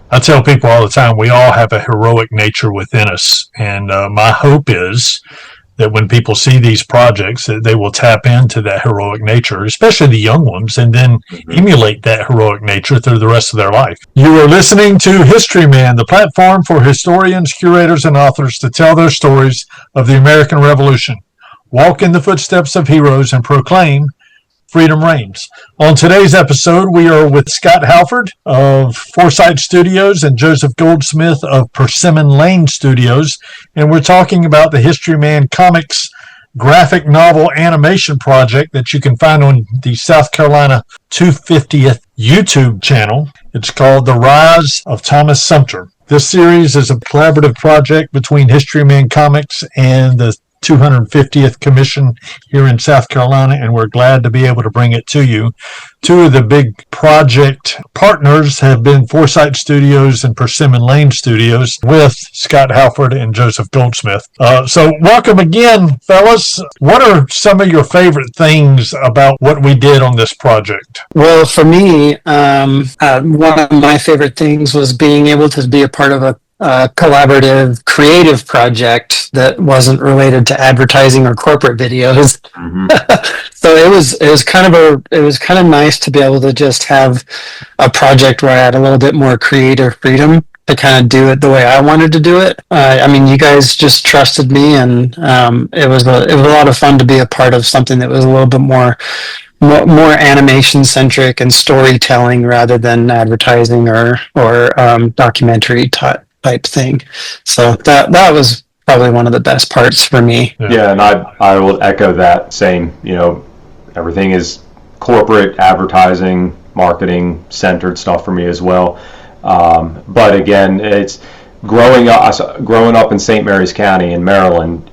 I tell people all the time, we all have a heroic nature within us. And my hope is that when people see these projects, that they will tap into that heroic nature, especially the young ones, and then emulate that heroic nature through the rest of their life. You are listening to Historyman, the platform for historians, curators, and authors to tell their stories of the American Revolution, walk in the footsteps of heroes, and proclaim freedom reigns. On today's episode, we are with Scott Halford of Foursite Studios and Joseph Goldsmith of Persimmon Lane Studios, and we're talking about the Historyman Comics graphic novel animation project that you can find on the South Carolina 250th YouTube channel. It's called The Rise of Thomas Sumter. This series is a collaborative project between Historyman Comics and the 250th Commission here in South Carolina, and we're glad to be able to bring it to you. Two of the big project partners have been Foursite Studios and Persimmon Lane Studios with Scott Halford and Joseph Goldsmith. So welcome again, fellas. What are some of your favorite things about what we did on this project? Well, for me, one of my favorite things was being able to be a part of a collaborative creative project that wasn't related to advertising or corporate videos. So it was kind of nice to be able to just have a project where I had a little bit more creative freedom to kind of do it the way I wanted to do it. I mean, you guys just trusted me, and it was a lot of fun to be a part of something that was a little bit more animation centric and storytelling rather than advertising or documentary type thing. So that was probably one of the best parts for me. Yeah, and I will echo that, saying, everything is corporate advertising, marketing centered stuff for me as well. But again, it's growing up in St. Mary's County in Maryland.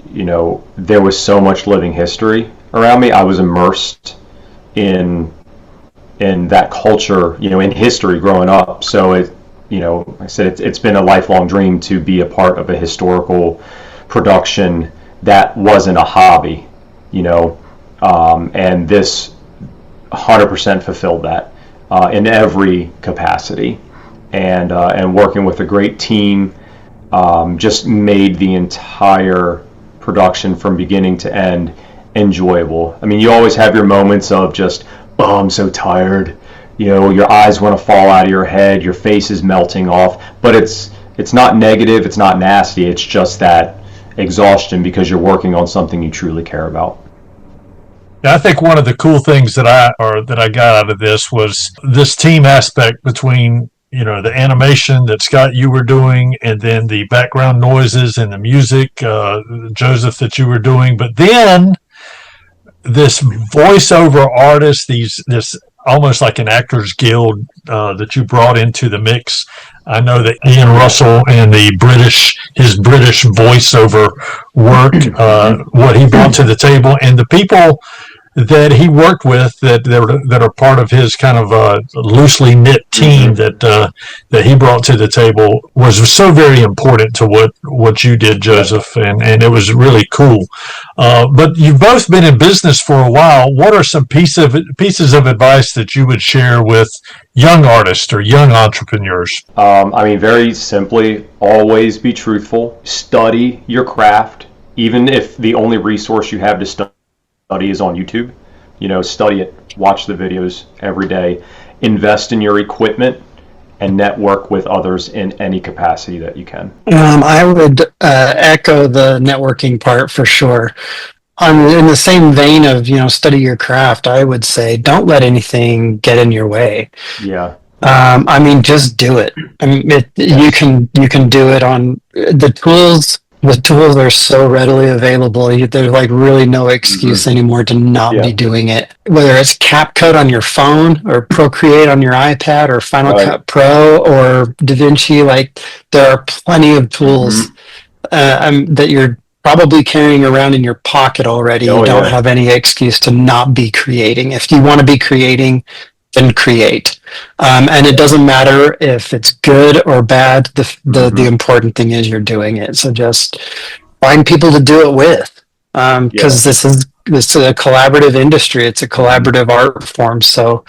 There was so much living history around me. I was immersed in that culture, in history growing up. So like I said, it's been a lifelong dream to be a part of a historical production that wasn't a hobby, and this 100% fulfilled that in every capacity. And working with a great team just made the entire production from beginning to end enjoyable. I mean, you always have your moments of just, oh, I'm so tired. Your eyes want to fall out of your head, your face is melting off, but it's not negative, it's not nasty, it's just that exhaustion because you're working on something you truly care about. I think one of the cool things that I got out of this was this team aspect between the animation that Scott you were doing, and then the background noises and the music, Joseph, that you were doing, but then this voiceover artist, this almost like an Actors Guild that you brought into the mix. I know that Ian Russell and his British voiceover work, what he brought to the table, and the people that he worked with that are part of his kind of loosely knit team that he brought to the table was so very important to what you did, Joseph, and it was really cool. But you've both been in business for a while. What are some pieces of advice that you would share with young artists or young entrepreneurs? Very simply, always be truthful. Study your craft, even if the only resource you have to study is on YouTube. Study it, watch the videos every day, invest in your equipment, and network with others in any capacity that you can. I would echo the networking part for sure. In the same vein of study your craft, I would say don't let anything get in your way. Yeah. Just do it. You can do it on the tools. The tools are so readily available. There's like really no excuse anymore to not be doing it. Whether it's CapCut on your phone or Procreate on your iPad or Final Cut Pro or DaVinci, there are plenty of tools that you're probably carrying around in your pocket already. You don't have any excuse to not be creating. If you want to be creating, then create. And it doesn't matter if it's good or bad. The important thing is you're doing it. So just find people to do it with, because this is a collaborative industry. It's a collaborative art form. So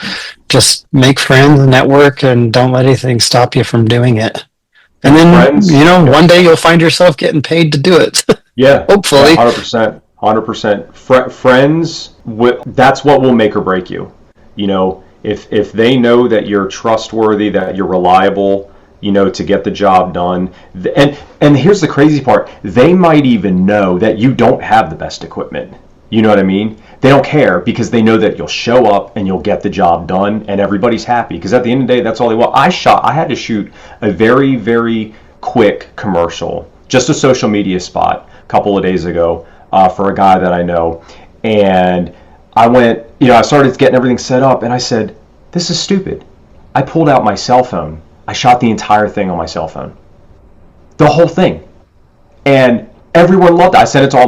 just make friends, network, and don't let anything stop you from doing it. And then, Friends, one day you'll find yourself getting paid to do it. yeah, Hopefully. 100%, 100%. Friends, that's what will make or break you. If they know that you're trustworthy, that you're reliable, to get the job done, and here's the crazy part: they might even know that you don't have the best equipment. You know what I mean? They don't care because they know that you'll show up and you'll get the job done, and everybody's happy. Because at the end of the day, that's all they want. I had to shoot a very, very quick commercial, just a social media spot, a couple of days ago for a guy that I know, and I went, I started getting everything set up, and I said, "This is stupid." I pulled out my cell phone. I shot the entire thing on my cell phone, the whole thing, and everyone loved it. I sent it to all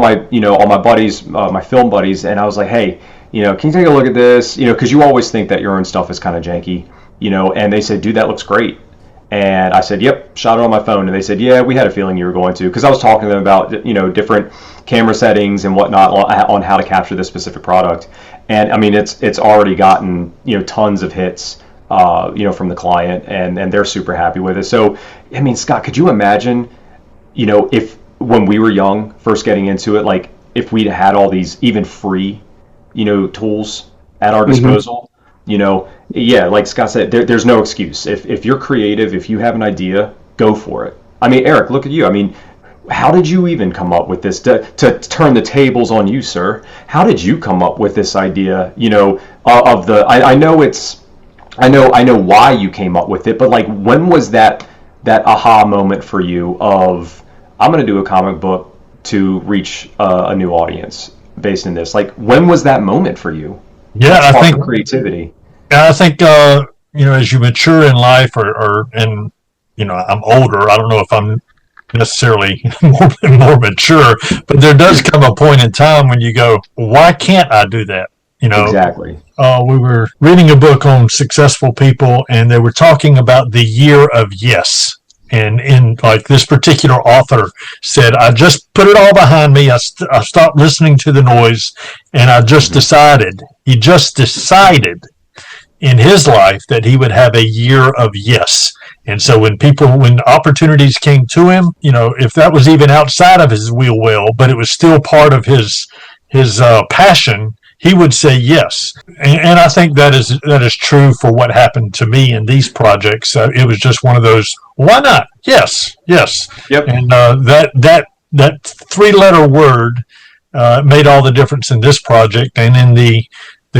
my buddies, my film buddies, and I was like, "Hey, can you take a look at this? Because you always think that your own stuff is kind of janky, And they said, "Dude, that looks great." And I said, "Yep, shot it on my phone." And they said, "Yeah, we had a feeling you were going to," because I was talking to them about different camera settings and whatnot on how to capture this specific product. And I mean, it's already gotten tons of hits. From the client, and they're super happy with it. So, I mean, Scott, could you imagine, if when we were young, first getting into it, like if we'd had all these even free, tools at our disposal, yeah, like Scott said, there's no excuse. If you're creative, if you have an idea, go for it. I mean, Eric, look at you. I mean, how did you even come up with this to turn the tables on you, sir? How did you come up with this idea, of the, I know why you came up with it, but like, when was that aha moment for you of, I'm going to do a comic book to reach a new audience based in this? Like, when was that moment for you? Yeah, I think creativity. I think as you mature in life, and I'm older. I don't know if I'm necessarily more mature, but there does come a point in time when you go, why can't I do that? Exactly. We were reading a book on successful people, and they were talking about the year of yes. And in like this particular author said, I just put it all behind me. I stopped listening to the noise, and I just decided. He just decided in his life that he would have a year of yes. And so when opportunities came to him, if that was even outside of his wheel well, but it was still part of his passion, he would say yes. And I think that is true for what happened to me in these projects. It was just one of those, why not? Yes. Yep. And that three-letter word made all the difference in this project, and in the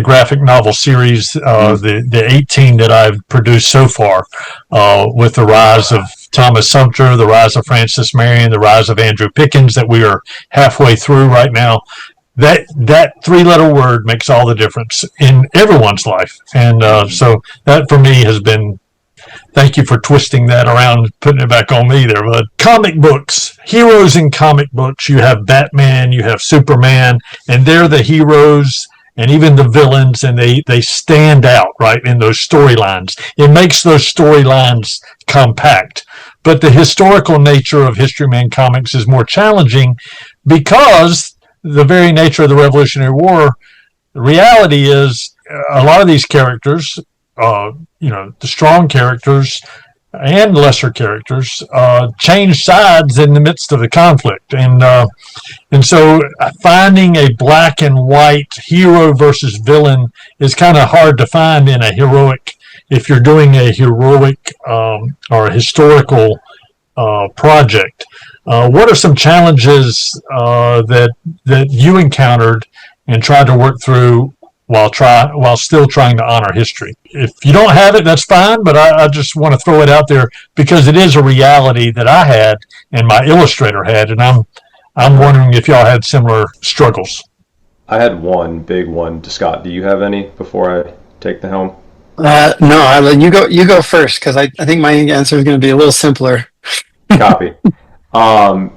graphic novel series, the 18 that I've produced so far, with the rise of Thomas Sumter, the rise of Francis Marion, the rise of Andrew Pickens that we are halfway through right now. That three-letter word makes all the difference in everyone's life. And so that for me has been, thank you for twisting that around, putting it back on me there. But comic books, heroes in comic books, you have Batman, you have Superman, and they're the heroes and even the villains, and they stand out, right, in those storylines. It makes those storylines compact. But the historical nature of Historyman comics is more challenging because the very nature of the Revolutionary War, the reality is a lot of these characters, the strong characters and lesser characters, change sides in the midst of the conflict. And so finding a black and white hero versus villain is kind of hard to find in a heroic, if you're doing a heroic or a historical project. What are some challenges that you encountered and tried to work through while still trying to honor history? If you don't have it, that's fine, but I just want to throw it out there because it is a reality that I had and my illustrator had, and I'm wondering if y'all had similar struggles. I had one big one. Scott, do you have any before I take the helm? No, you go first, because I think my answer is going to be a little simpler. Copy. So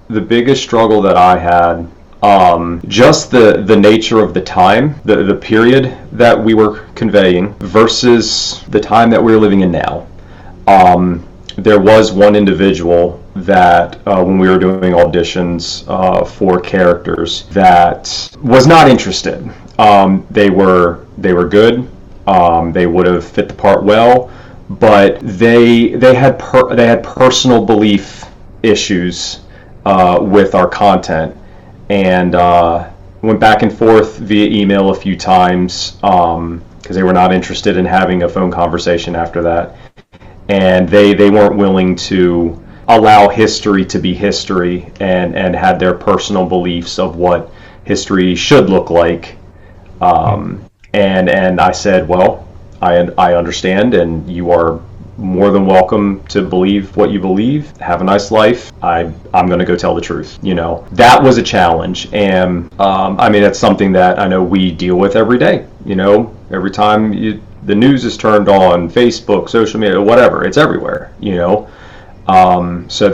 the biggest struggle that I had, just the nature of the time, the period that we were conveying versus the time that we're living in now. There was one individual that when we were doing auditions for characters that was not interested. They were good. They would have fit the part well, but they had personal belief issues with our content, and went back and forth via email a few times because they were not interested in having a phone conversation after that, and they weren't willing to allow history to be history, and had their personal beliefs of what history should look like. And I said, well, I understand, and you are more than welcome to believe what you believe. Have a nice life. I'm going to go tell the truth. That was a challenge, and I mean, that's something that I know we deal with every day. Every time the news is turned on, Facebook, social media, whatever, it's everywhere. So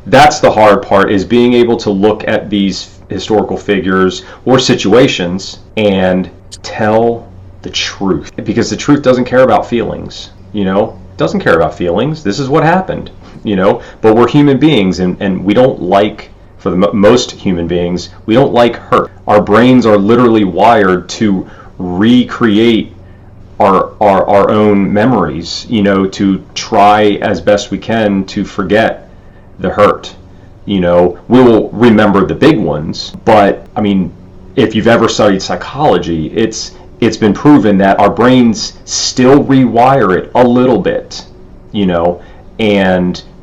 that's the hard part, is being able to look at these historical figures or situations and tell the truth, because the truth doesn't care about feelings. Doesn't care about feelings. This is what happened. But we're human beings, and we don't like, for the most human beings, we don't like hurt. Our brains are literally wired to recreate our own memories, to try as best we can to forget the hurt. We'll remember the big ones, but I mean, if you've ever studied psychology, it's been proven that our brains still rewire it a little bit,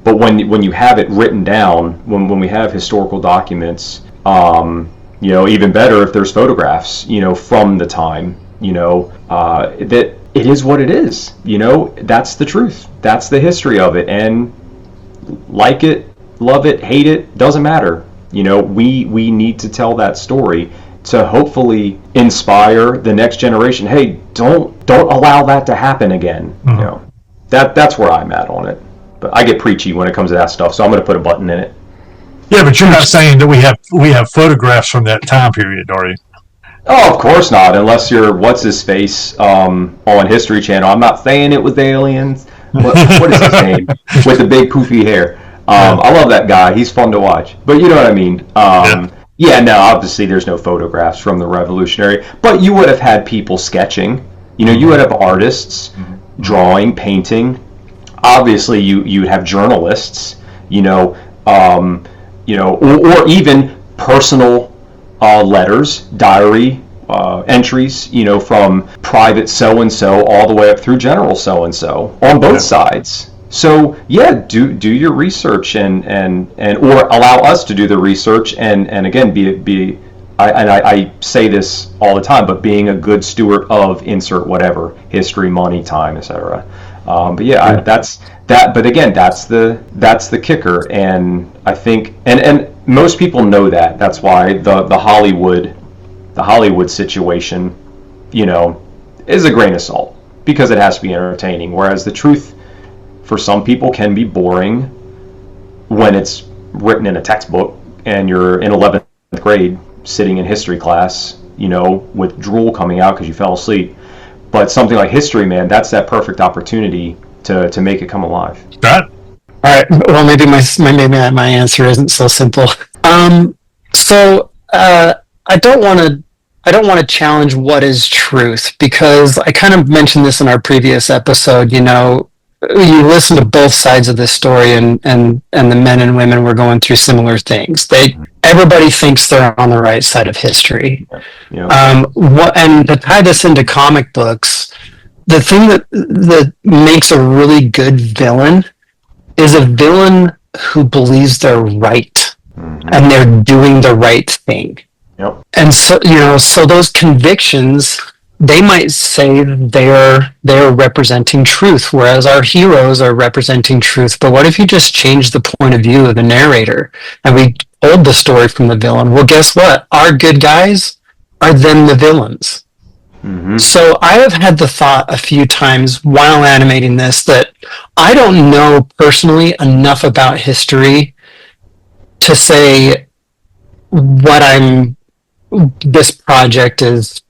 but when you have it written down, when we have historical documents, even better if there's photographs, from the time, that it is what it is. That's the truth. That's the history of it, and like it, love it, hate it, doesn't matter. We need to tell that story to hopefully inspire the next generation. Hey, don't allow that to happen again. Mm-hmm. That's where I'm at on it. But I get preachy when it comes to that stuff, so I'm going to put a button in it. Yeah, but you're not saying that we have photographs from that time period, are you? Oh, of course not, unless you're what's his face on History Channel. I'm not saying it was aliens. What is his name with the big poofy hair? I love that guy. He's fun to watch. But you know what I mean. Yeah, no, obviously there's no photographs from the Revolutionary, but you would have had people sketching. You would have artists drawing, painting. Obviously, you'd have journalists. Or even personal letters, diary entries. From private so and so all the way up through general so and so on both sides. So yeah, do your research and or allow us to do the research and again I say this all the time, but being a good steward of insert whatever, history, money, time, etc. But yeah, that's that. But again, that's the kicker, and I think and most people know that. That's why the Hollywood situation, is a grain of salt, because it has to be entertaining. Whereas the truth, for some people, can be boring when it's written in a textbook and you're in 11th grade sitting in history class, with drool coming out because you fell asleep. But something like Historyman, that's that perfect opportunity to make it come alive. Right. All right. Well, maybe my answer isn't so simple. I don't want to challenge what is truth, because I kind of mentioned this in our previous episode. You listen to both sides of this story, and the men and women were going through similar things. Everybody thinks they're on the right side of history. Yeah. And to tie this into comic books, the thing that makes a really good villain is a villain who believes they're right, and they're doing the right thing. Yep. And so those convictions, they might say they're representing truth, whereas our heroes are representing truth. But what if you just change the point of view of the narrator and we told the story from the villain? Well, guess what? Our good guys are then the villains. Mm-hmm. So I have had the thought a few times while animating this that I don't know personally enough about history to say this project is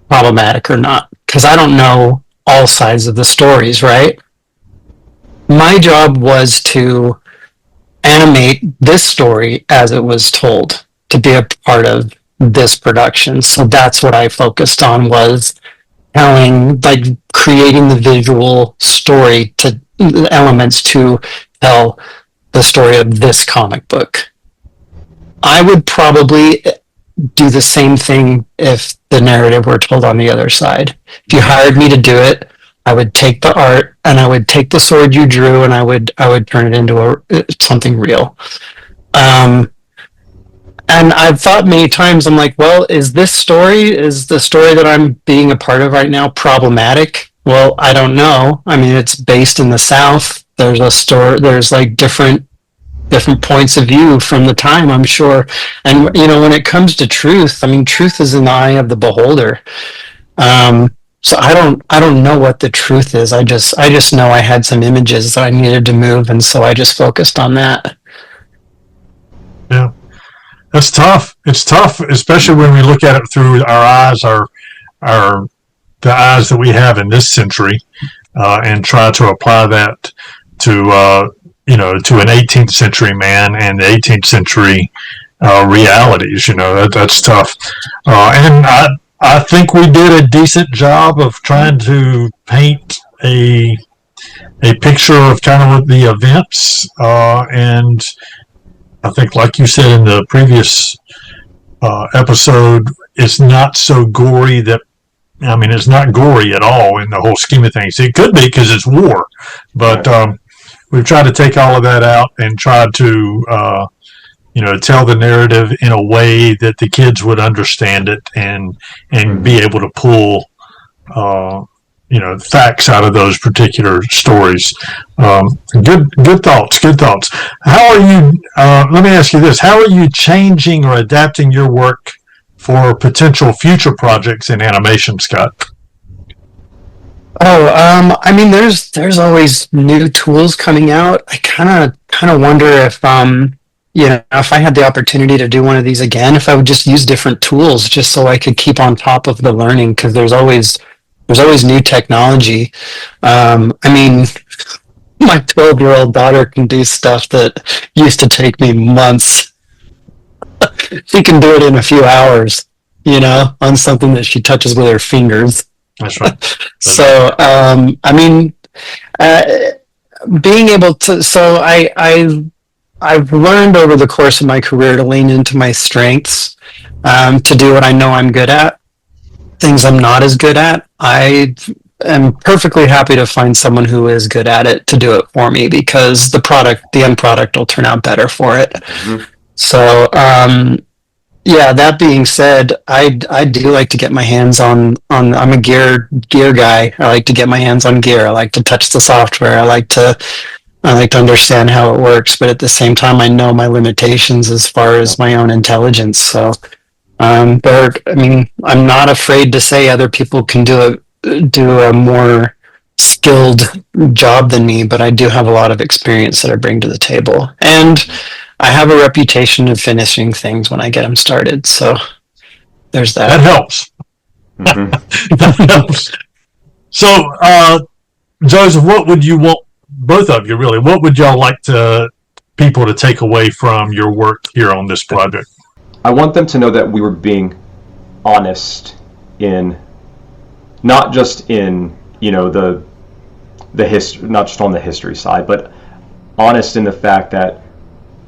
problematic or not, because I don't know all sides of the stories, right? My job was to animate this story as it was told, to be a part of this production. So that's what I focused on, was telling, like, creating the visual story to elements to tell the story of this comic book. I would probably do the same thing if the narrative were told on the other side. If you hired me to do it, I would take the art and I would take the sword you drew and I would turn it into something real. And I've thought many times, I'm like, well, is the story that I'm being a part of right now problematic? Well, I don't know. I mean, it's based in the South. There's like different points of view from the time, I'm sure. And, when it comes to truth, I mean, truth is in the eye of the beholder. So I don't know what the truth is. I just know I had some images that I needed to move. And so I just focused on that. Yeah. That's tough. It's tough, especially when we look at it through our eyes, the eyes that we have in this century, and try to apply that to to an 18th century man and the 18th century realities. That's tough. And I think we did a decent job of trying to paint a picture of kind of the events, and I think, like you said in the previous episode, it's not so gory it's not gory at all in the whole scheme of things. It could be because it's war, but we've tried to take all of that out and tried to, tell the narrative in a way that the kids would understand it and be able to pull, facts out of those particular stories. Good thoughts. How are you, let me ask you this, how are you changing or adapting your work for potential future projects in animation, Scott? I mean, there's always new tools coming out. I kind of wonder if, if I had the opportunity to do one of these again, if I would just use different tools just so I could keep on top of the learning, because there's always new technology. I mean, my 12-year-old daughter can do stuff that used to take me months. She can do it in a few hours, on something that she touches with her fingers. That's right. So, I mean, being able to, so I've learned over the course of my career to lean into my strengths, to do what I know I'm good at. Things I'm not as good at, I am perfectly happy to find someone who is good at it to do it for me, because the end product will turn out better for it. Mm-hmm. So, yeah, that being said, I do like to get my hands on I'm a gear guy. I like to get my hands on gear. I like to touch the software. I like to understand how it works, but at the same time, I know my limitations as far as my own intelligence. So, I'm not afraid to say other people can do a more skilled job than me, but I do have a lot of experience that I bring to the table, and I have a reputation of finishing things when I get them started. So there's that. That helps. Mm-hmm. That helps. So, Joseph, what would you want, both of you really, what would y'all like people to take away from your work here on this project? I want them to know that we were being honest in, not just in, the history, not just on the history side, but honest in the fact that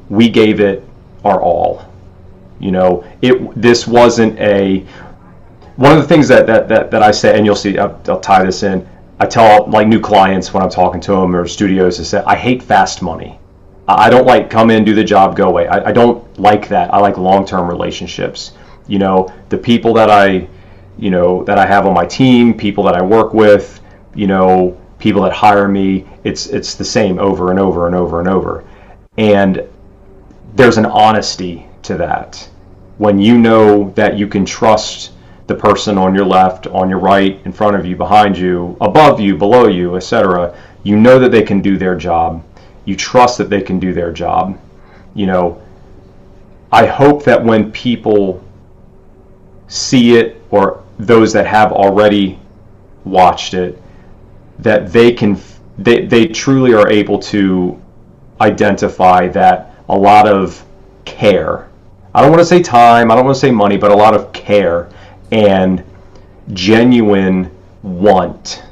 we gave it our all. This wasn't one of the things that I say, and you'll see, I'll tie this in. I tell like new clients when I'm talking to them, or studios, to say, I hate fast money. I don't like come in, do the job, go away. I don't like that. I like long-term relationships. The people that I have on my team, people that I work with, people that hire me, it's the same over and over and over and over. And there's an honesty to that. When you know that you can trust the person on your left, on your right, in front of you, behind you, above you, below you, etc., you know that they can do their job. You trust that they can do their job. I hope that when people see it, or those that have already watched it, that they truly are able to identify that a lot of care, I don't want to say time, I don't want to say money, but a lot of care and genuine want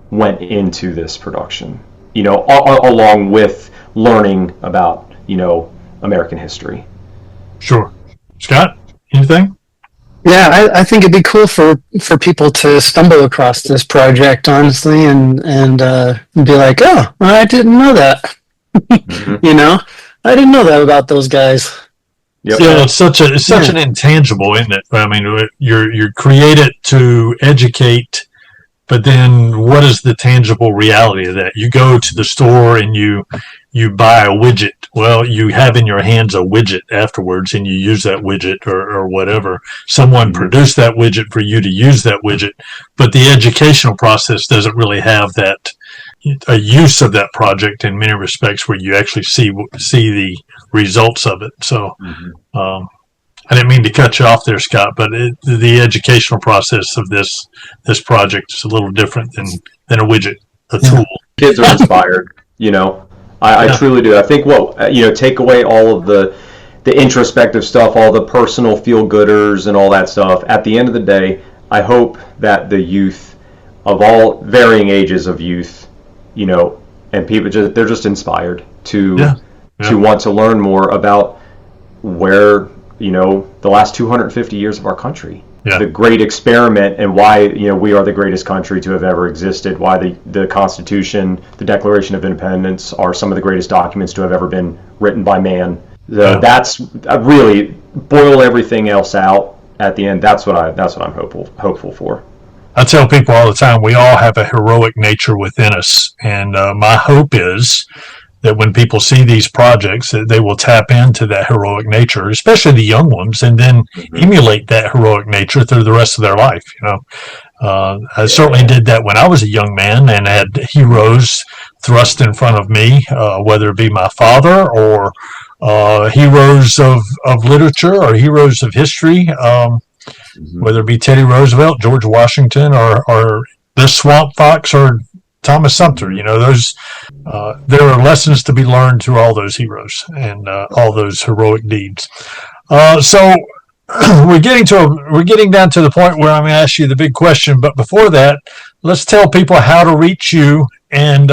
went into this production, along with learning about, American history. Sure. Scott, anything? Yeah, I think it'd be cool for people to stumble across this project, honestly, and be like, oh, I didn't know that. Mm-hmm. I didn't know that about those guys. Yep. Yeah, it's such an intangible, isn't it? I mean, you're created to educate, but then what is the tangible reality of that? You go to the store and you buy a widget. Well, you have in your hands a widget afterwards, and you use that widget or whatever. Someone produced that widget for you to use that widget, but the educational process doesn't really have that a use of that project in many respects where you actually see the results of it. So I didn't mean to cut you off there, Scott, but the educational process of this project is a little different than a widget, a tool. Kids are inspired, I truly do. I think take away all of the introspective stuff, all the personal feel-gooders and all that stuff. At the end of the day, I hope that the youth of all varying ages of youth, and people they're just inspired to want to learn more about where, the last 250 years of our country. Yeah. The great experiment and why, we are the greatest country to have ever existed, why the Constitution, the Declaration of Independence are some of the greatest documents to have ever been written by man. That's really boil everything else out at the end. That's what I'm hopeful for. I tell people all the time, we all have a heroic nature within us. And my hope is that when people see these projects, that they will tap into that heroic nature, especially the young ones, and then emulate that heroic nature through the rest of their life. I certainly did that when I was a young man and had heroes thrust in front of me, whether it be my father or heroes of literature or heroes of history, whether it be Teddy Roosevelt, George Washington, or the Swamp Fox or Thomas Sumter. There are lessons to be learned through all those heroes and all those heroic deeds. So we're getting down to the point where I'm going to ask you the big question. But before that, let's tell people how to reach you and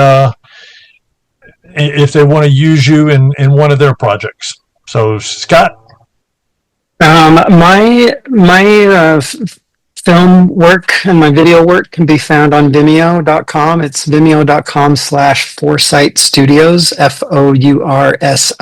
if they want to use you in one of their projects. So, Scott. My film work and my video work can be found on Vimeo.com. It's vimeo.com/Foursite Studios, Foursite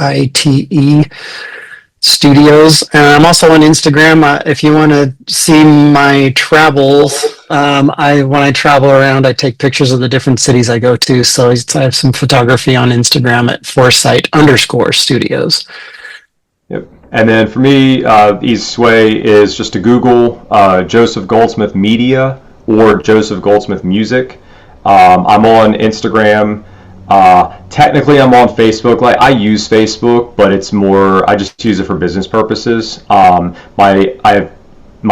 Studios. And I'm also on Instagram. If you want to see my travels, when I travel around, I take pictures of the different cities I go to. So I have some photography on Instagram at Foursite_Studios. Yep. And then for me, easiest way is just to Google Joseph Goldsmith Media or Joseph Goldsmith Music. I'm on Instagram. Technically, I'm on Facebook. Like, I use Facebook, but it's more, I just use it for business purposes. My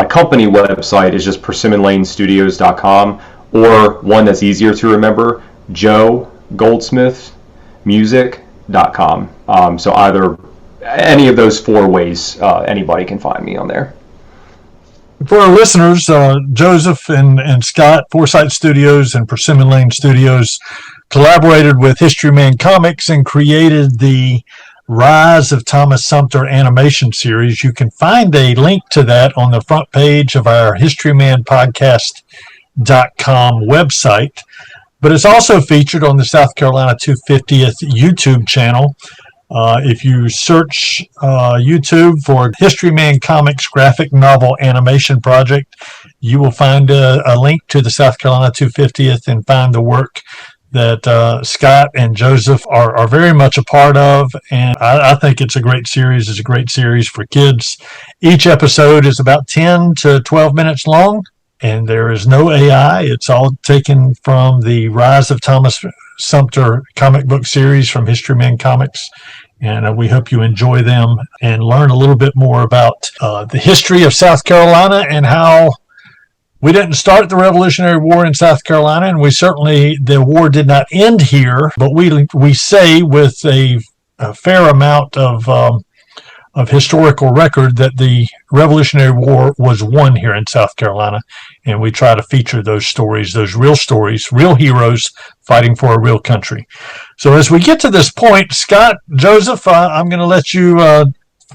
company website is just PersimmonLaneStudios.com, or one that's easier to remember, JoeGoldsmithMusic.com. So either any of those four ways, anybody can find me on there. For our listeners, Joseph and Scott, Foursite Studios and Persimmon Lane Studios, collaborated with Historyman Comics and created the Rise of Thomas Sumter animation series. You can find a link to that on the front page of our HistorymanPodcast.com website. But it's also featured on the South Carolina 250th YouTube channel. If you search YouTube for Historyman Comics graphic novel animation project, you will find a link to the South Carolina 250th and find the work that Scott and Joseph are very much a part of. And I think it's a great series. It's a great series for kids. Each episode is about 10 to 12 minutes long, and there is no AI. It's all taken from the Rise of Thomas Sumter comic book series from Historyman Comics. And we hope you enjoy them and learn a little bit more about the history of South Carolina and how we didn't start the Revolutionary War in South Carolina, and the war did not end here, but we say with a fair amount of of historical record that the Revolutionary War was won here in South Carolina. And we try to feature those stories, real heroes fighting for a real country. So as we get to this point, Scott, Joseph, I'm going to let you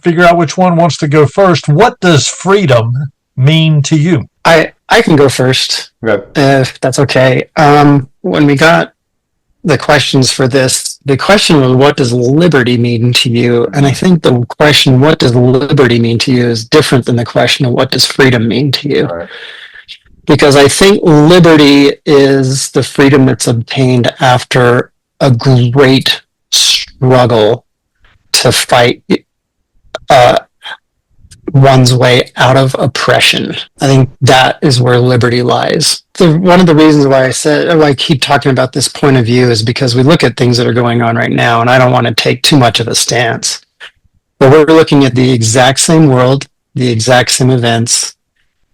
figure out which one wants to go first. What does freedom mean to you? I can go first, Okay. if that's okay. When we got the questions for this, the question was, what does liberty mean to you? And I think the question, what does liberty mean to you, is different than the question of what does freedom mean to you? Right. Because I think liberty is the freedom that's obtained after a great struggle to fight one's way out of oppression. I think that is where liberty lies. One of the reasons why I keep talking about this point of view is because we look at things that are going on right now, and I don't want to take too much of a stance. But we're looking at the exact same world, the exact same events,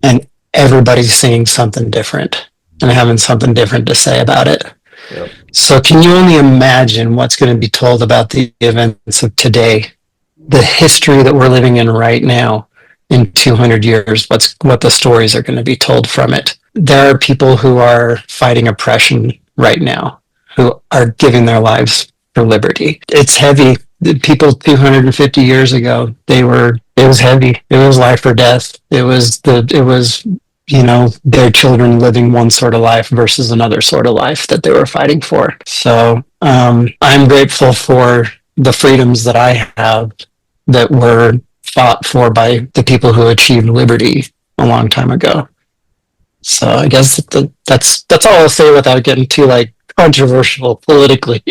and everybody's seeing something different and having something different to say about it. Yep. So can you only imagine what's going to be told about the events of today, the history that we're living in right now? In 200 years, what the stories are going to be told from it. There are people who are fighting oppression right now, who are giving their lives for liberty. It's heavy. The people 250 years ago, it was heavy. It was life or death. It was their children living one sort of life versus another sort of life that they were fighting for. So I'm grateful for the freedoms that I have that were fought for by the people who achieved liberty a long time ago. So I guess that's all I'll say without getting too controversial politically.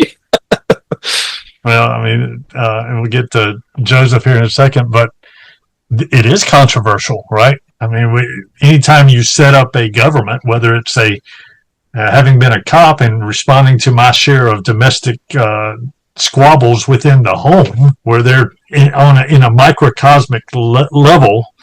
Well, I mean, and we'll get to Joseph here in a second, but it is controversial, right? I mean, anytime you set up a government, whether it's having been a cop and responding to my share of domestic squabbles within the home, where they're in a microcosmic level,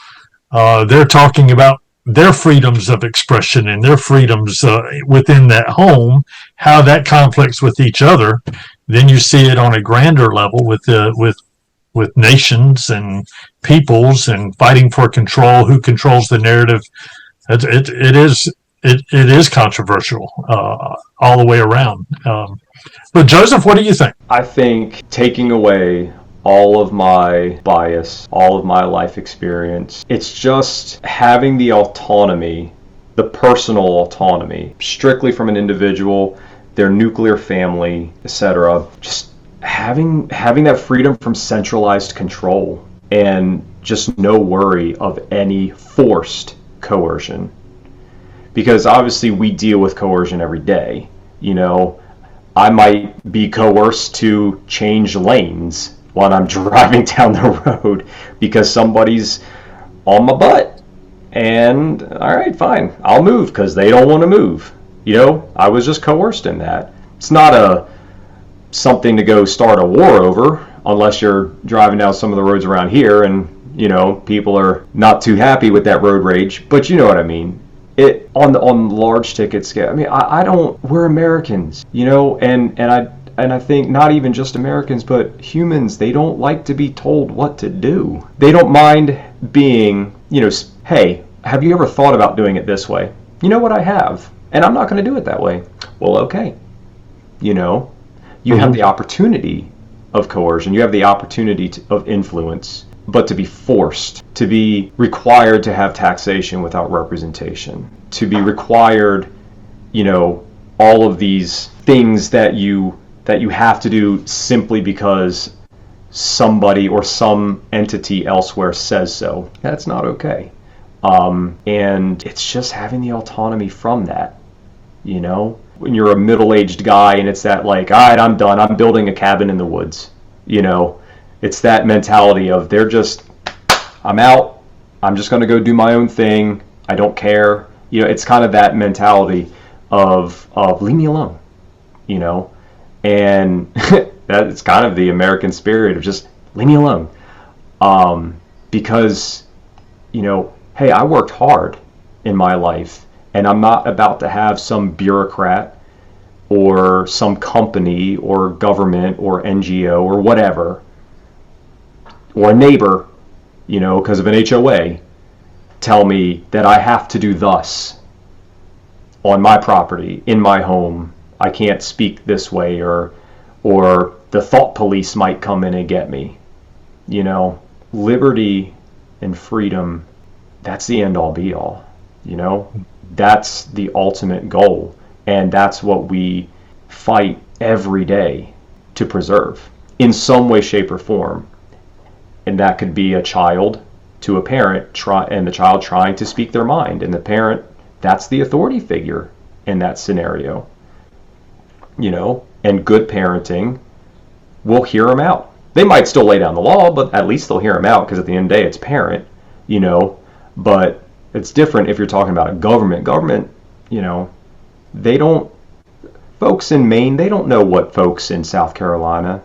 they're talking about their freedoms of expression and their freedoms within that home, how that conflicts with each other. Then you see it on a grander level with nations and peoples and fighting for control, who controls the narrative. It is controversial all the way around. But Joseph, what do you think? I think taking away all of my bias, all of my life experience, it's just having the autonomy, the personal autonomy, strictly from an individual, their nuclear family, etc. Just having that freedom from centralized control and just no worry of any forced coercion. Because obviously we deal with coercion every day. I might be coerced to change lanes when I'm driving down the road because somebody's on my butt. And all right, fine, I'll move because they don't want to move. I was just coerced in that. It's not something to go start a war over unless you're driving down some of the roads around here and people are not too happy with that road rage. But you know what I mean. It on large ticket scale. I mean, I don't. We're Americans, and I think not even just Americans, but humans. They don't like to be told what to do. They don't mind being, hey, have you ever thought about doing it this way? You know what, I have, and I'm not going to do it that way. Well, okay, you have the opportunity of coercion. You have the opportunity of influence. But to be forced, to be required to have taxation without representation, to be required, all of these things that you have to do simply because somebody or some entity elsewhere says so. That's not okay. And it's just having the autonomy from that, when you're a middle-aged guy and it's that all right, I'm done. I'm building a cabin in the woods, It's that mentality of I'm out, I'm just going to go do my own thing, I don't care. It's kind of that mentality of leave me alone, and that's kind of the American spirit of just leave me alone. Because, hey, I worked hard in my life and I'm not about to have some bureaucrat or some company or government or NGO or whatever or a neighbor, because of an HOA, tell me that I have to do thus on my property, in my home. I can't speak this way, or the thought police might come in and get me. Liberty and freedom, that's the end all be all. That's the ultimate goal, and that's what we fight every day to preserve in some way, shape, or form. And that could be a child to a parent, and the child trying to speak their mind, and the parent, that's the authority figure in that scenario. And good parenting will hear them out. They might still lay down the law, but at least they'll hear them out, because at the end of the day, it's parent, but it's different if you're talking about a government. Government, they don't, folks in Maine, they don't know what folks in South Carolina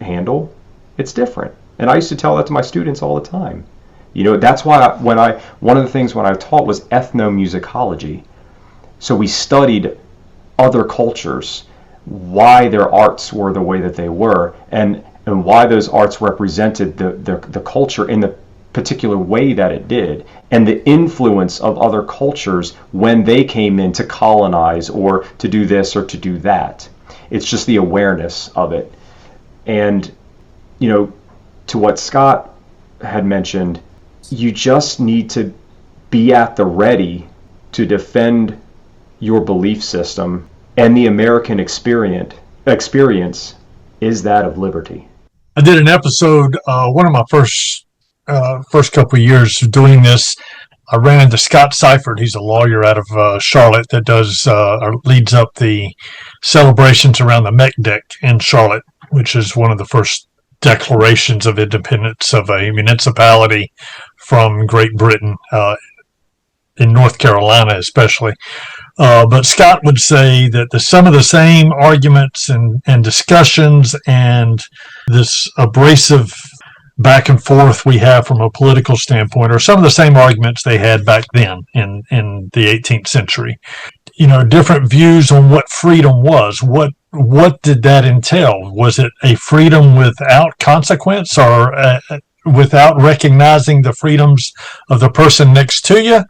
handle. It's different. And I used to tell that to my students all the time. That's why one of the things when I taught was ethnomusicology. So we studied other cultures, why their arts were the way that they were, and why those arts represented the culture in the particular way that it did, and the influence of other cultures when they came in to colonize or to do this or to do that. It's just the awareness of it. And to what Scott had mentioned, you just need to be at the ready to defend your belief system, and the American experience is that of liberty. I did an episode, one of my first couple of years of doing this. I ran into Scott Seifert. He's a lawyer out of Charlotte that does or leads up the celebrations around the Mekdek in Charlotte, which is one of the first declarations of independence of a municipality from Great Britain, in North Carolina especially. But Scott would say that some of the same arguments and discussions and this abrasive back and forth we have from a political standpoint are some of the same arguments they had back then in the 18th century. Different views on what freedom was. What did that entail? Was it a freedom without consequence, or without recognizing the freedoms of the person next to you?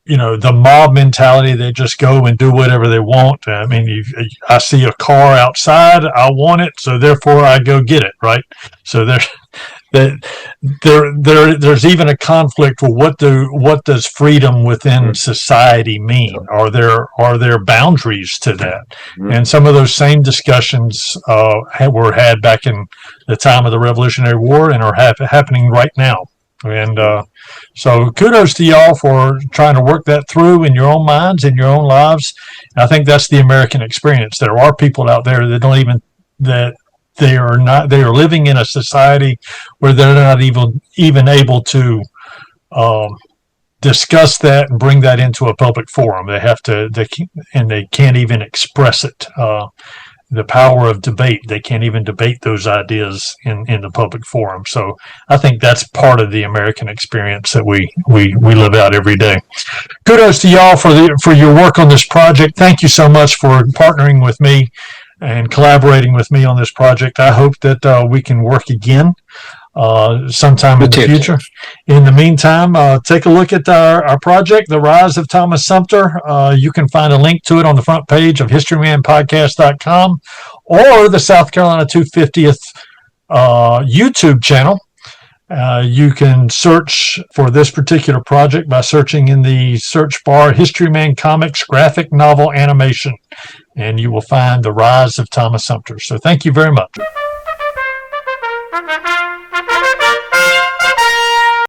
The mob mentality, they just go and do whatever they want. I mean, I see a car outside, I want it, so therefore I go get it, right? So there's even a conflict with what does freedom within society mean? Are there boundaries to that? And some of those same discussions were had back in the time of the Revolutionary War and are happening right now. And so kudos to y'all for trying to work that through in your own minds, in your own lives. I think that's the American experience. There are people out there that they are living in a society where they're not even able to discuss that and bring that into a public forum. They can't even express it. The power of debate. They can't even debate those ideas in the public forum. So I think that's part of the American experience that we live out every day. Kudos to y'all for your work on this project. Thank you so much for partnering with me and collaborating with me on this project. I hope that we can work again sometime in the future. In the meantime, take a look at our project, The Rise of Thomas Sumter. You can find a link to it on the front page of historymanpodcast.com or the South Carolina 250th YouTube channel. You can search for this particular project by searching in the search bar Historyman Comics Graphic Novel Animation, and you will find The Rise of Thomas Sumter. So thank you very much.